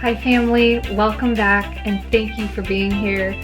Hi family, welcome back and thank you for being here.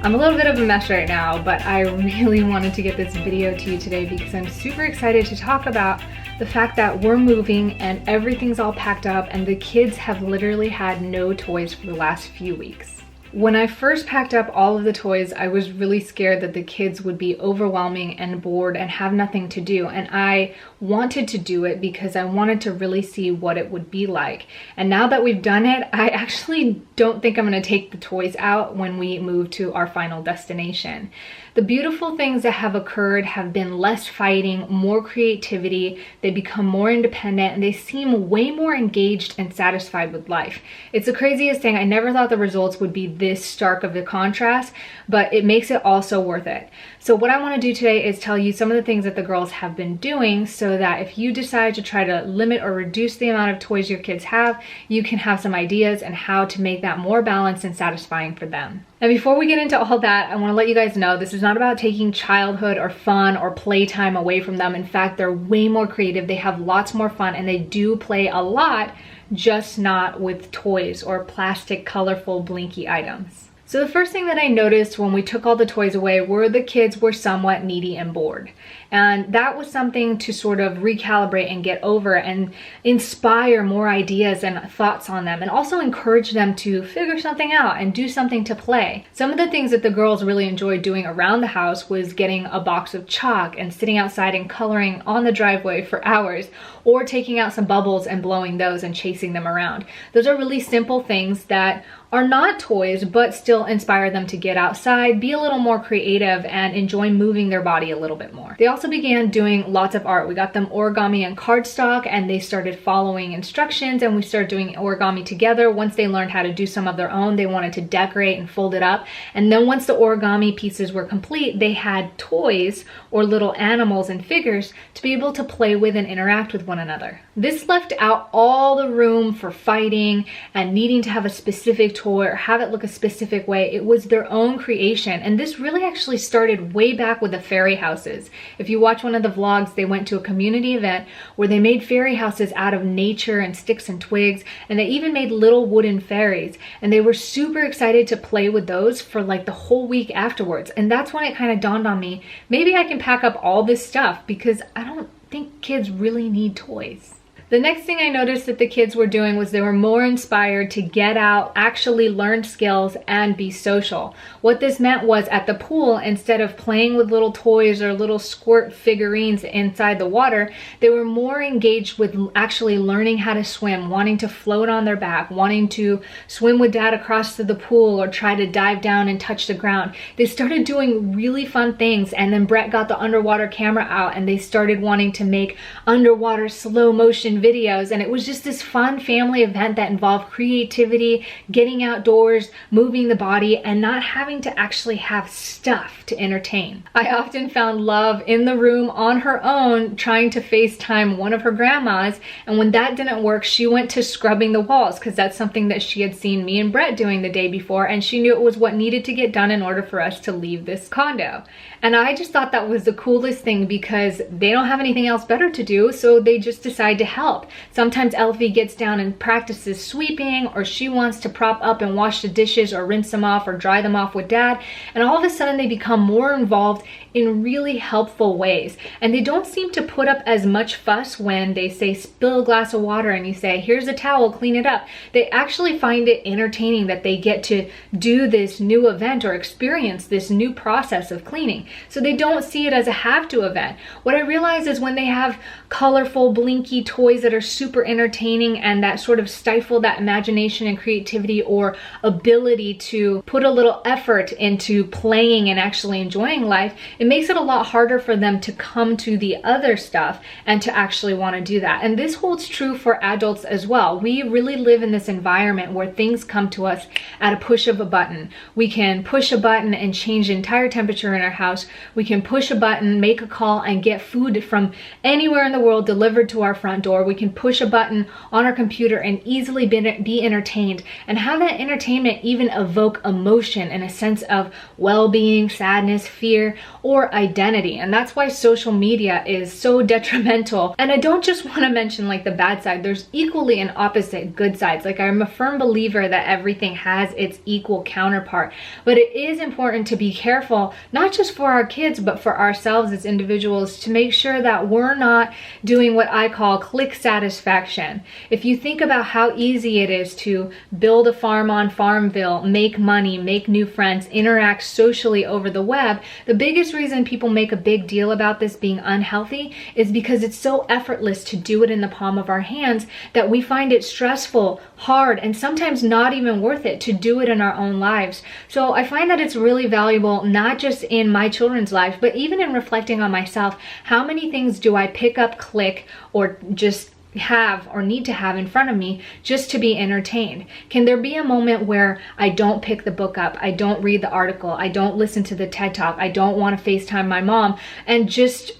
I'm a little bit of a mess right now, but I really wanted to get this video to you today because I'm super excited to talk about the fact that we're moving and everything's all packed up and the kids have literally had no toys for the last few weeks. When I first packed up all of the toys, I was really scared that the kids would be overwhelming and bored and have nothing to do. And I wanted to do it because I wanted to really see what it would be like. And now that we've done it, I actually don't think I'm gonna take the toys out when we move to our final destination. The beautiful things that have occurred have been less fighting, more creativity, they become more independent, and they seem way more engaged and satisfied with life. It's the craziest thing. I never thought the results would be this stark of a contrast, but it makes it also worth it. So what I want to do today is tell you some of the things that the girls have been doing so that if you decide to try to limit or reduce the amount of toys your kids have, you can have some ideas on how to make that more balanced and satisfying for them. Now, before we get into all that, I want to let you guys know this is not about taking childhood or fun or playtime away from them. In fact, they're way more creative. They have lots more fun and they do play a lot, just not with toys or plastic, colorful, blinky items. So the first thing that I noticed when we took all the toys away were the kids were somewhat needy and bored. And that was something to sort of recalibrate and get over and inspire more ideas and thoughts on them and also encourage them to figure something out and do something to play. Some of the things that the girls really enjoyed doing around the house was getting a box of chalk and sitting outside and coloring on the driveway for hours, or taking out some bubbles and blowing those and chasing them around. Those are really simple things that are not toys, but still inspire them to get outside, be a little more creative, and enjoy moving their body a little bit more. They also began doing lots of art. We got them origami and cardstock, and they started following instructions, and we started doing origami together. Once they learned how to do some of their own, they wanted to decorate and fold it up. And then once the origami pieces were complete, they had toys or little animals and figures to be able to play with and interact with one another. This left out all the room for fighting and needing to have a specific toy or have it look a specific way. It was their own creation, and this really actually started way back with the fairy houses. If you watch one of the vlogs, they went to a community event where they made fairy houses out of nature and sticks and twigs, and they even made little wooden fairies, and they were super excited to play with those for like the whole week afterwards. And that's when it kind of dawned on me, maybe I can pack up all this stuff because I don't think kids really need toys. The next thing I noticed that the kids were doing was they were more inspired to get out, actually learn skills, and be social. What this meant was at the pool, instead of playing with little toys or little squirt figurines inside the water, they were more engaged with actually learning how to swim, wanting to float on their back, wanting to swim with dad across to the pool or try to dive down and touch the ground. They started doing really fun things, and then Brett got the underwater camera out and they started wanting to make underwater slow motion videos, and it was just this fun family event that involved creativity, getting outdoors, moving the body, and not having to actually have stuff to entertain. I often found Love in the room on her own trying to FaceTime one of her grandmas, and when that didn't work, she went to scrubbing the walls because that's something that she had seen me and Brett doing the day before, and she knew it was what needed to get done in order for us to leave this condo. And I just thought that was the coolest thing because they don't have anything else better to do, so they just decide to help. Sometimes Elfie gets down and practices sweeping, or she wants to prop up and wash the dishes or rinse them off or dry them off with dad, and all of a sudden they become more involved in really helpful ways. And they don't seem to put up as much fuss when they say spill a glass of water and you say here's a towel, clean it up. They actually find it entertaining that they get to do this new event or experience this new process of cleaning. So they don't see it as a have to event. What I realize is when they have colorful blinky toys that are super entertaining and that sort of stifle that imagination and creativity or ability to put a little effort into playing and actually enjoying life, it makes it a lot harder for them to come to the other stuff and to actually want to do that. And this holds true for adults as well. We really live in this environment where things come to us at a push of a button. We can push a button and change the entire temperature in our house. We can push a button, make a call, and get food from anywhere in the world delivered to our front door. we can push a button on our computer and easily be entertained, and have that entertainment even evoke emotion and a sense of well-being, sadness, fear, or identity. And that's why social media is so detrimental. And I don't just want to mention like the bad side, there's equally an opposite good sides. Like, I'm a firm believer that everything has its equal counterpart, but it is important to be careful, not just for our kids, but for ourselves as individuals, to make sure that we're not doing what I call click satisfaction. If you think about how easy it is to build a farm on Farmville, make money, make new friends, interact socially over the web, the biggest reason people make a big deal about this being unhealthy is because it's so effortless to do it in the palm of our hands that we find it stressful, hard, and sometimes not even worth it to do it in our own lives. So I find that it's really valuable, not just in my children's lives, but even in reflecting on myself. How many things do I pick up, click, or just have or need to have in front of me just to be entertained? Can there be a moment where I don't pick the book up, I don't read the article, I don't listen to the TED Talk, I don't want to FaceTime my mom, and just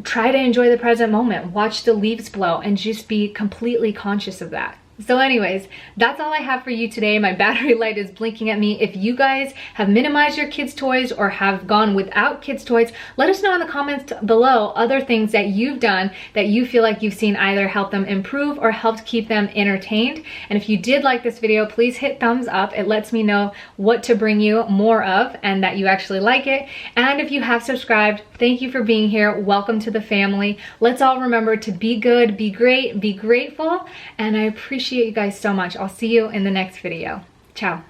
try to enjoy the present moment, watch the leaves blow, and just be completely conscious of that? So anyways, that's all I have for you today. My battery light is blinking at me. If you guys have minimized your kids' toys or have gone without kids' toys, let us know in the comments below other things that you've done that you feel like you've seen either help them improve or helped keep them entertained. And if you did like this video, please hit thumbs up. It lets me know what to bring you more of and that you actually like it. And if you have subscribed, thank you for being here. Welcome to the family. Let's all remember to be good, be great, be grateful, and I appreciate you guys so much. I'll see you in the next video. Ciao.